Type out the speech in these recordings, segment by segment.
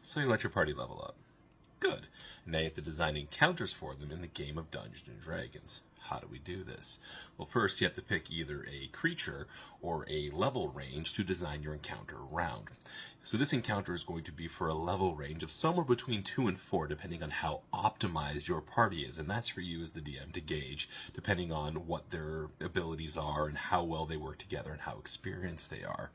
So you let your party level up. Good. Now you have to design encounters for them in the game of Dungeons and Dragons. How do we do this? Well, first you have to pick either a creature or a level range to design your encounter around. So this encounter is going to be for a level range of somewhere between 2 and 4, depending on how optimized your party is. And that's for you as the DM to gauge, depending on what their abilities are and how well they work together and how experienced they are.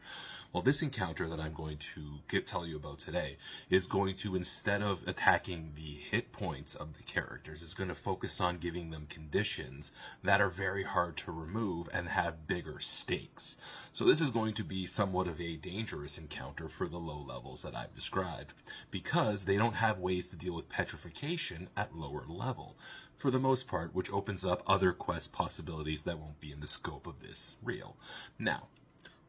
Well, this encounter that I'm going to tell you about today is going to, instead of attacking the hit points of the characters, is going to focus on giving them conditions that are very hard to remove and have bigger stakes. So this is going to be somewhat of a dangerous encounter for the low levels that I've described, because they don't have ways to deal with petrification at lower level, for the most part, which opens up other quest possibilities that won't be in the scope of this reel. Now,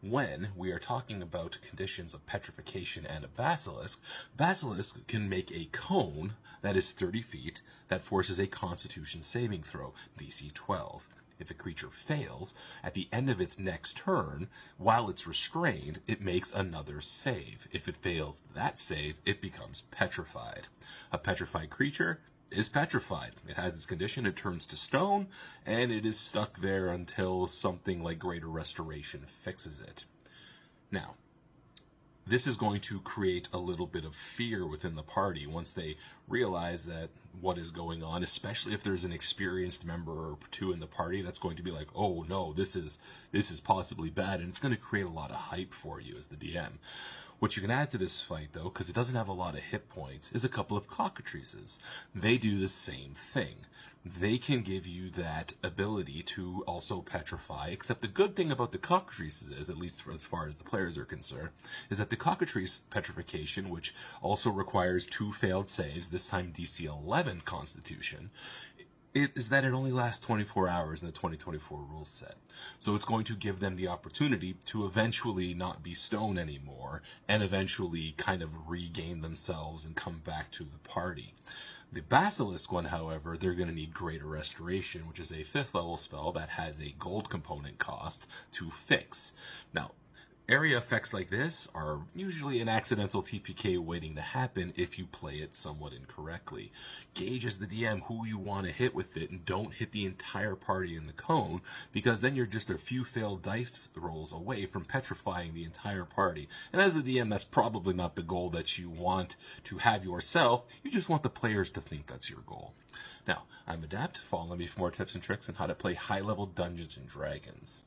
when we are talking about conditions of petrification and a basilisk can make a cone that is 30 feet that forces a constitution saving throw, DC 12. If a creature fails, at the end of its next turn, while it's restrained, it makes another save. If it fails that save, it becomes petrified. A petrified creature is petrified. It has its condition, it turns to stone, and it is stuck there until something like Greater Restoration fixes it. Now, this is going to create a little bit of fear within the party once they realize that what is going on, especially if there's an experienced member or two in the party that's going to be like, oh no, this is possibly bad, and it's going to create a lot of hype for you as the DM. What you can add to this fight, though, because it doesn't have a lot of hit points, is a couple of Cockatrices. They do the same thing. They can give you that ability to also petrify, except the good thing about the Cockatrices is, at least as far as the players are concerned, is that the Cockatrice petrification, which also requires 2 failed saves, this time DC 11 Constitution, is that it only lasts 24 hours in the 2024 rules set. So it's going to give them the opportunity to eventually not be stone anymore and eventually kind of regain themselves and come back to the party. The Basilisk one, however, they're going to need Greater Restoration, which is a 5th level spell that has a gold component cost to fix. Now, area effects like this are usually an accidental TPK waiting to happen if you play it somewhat incorrectly. Gauge as the DM who you want to hit with it, and don't hit the entire party in the cone, because then you're just a few failed dice rolls away from petrifying the entire party. And as the DM, that's probably not the goal that you want to have yourself. You just want the players to think that's your goal. Now, I'm Adapt. Follow me for more tips and tricks on how to play high-level Dungeons and Dragons.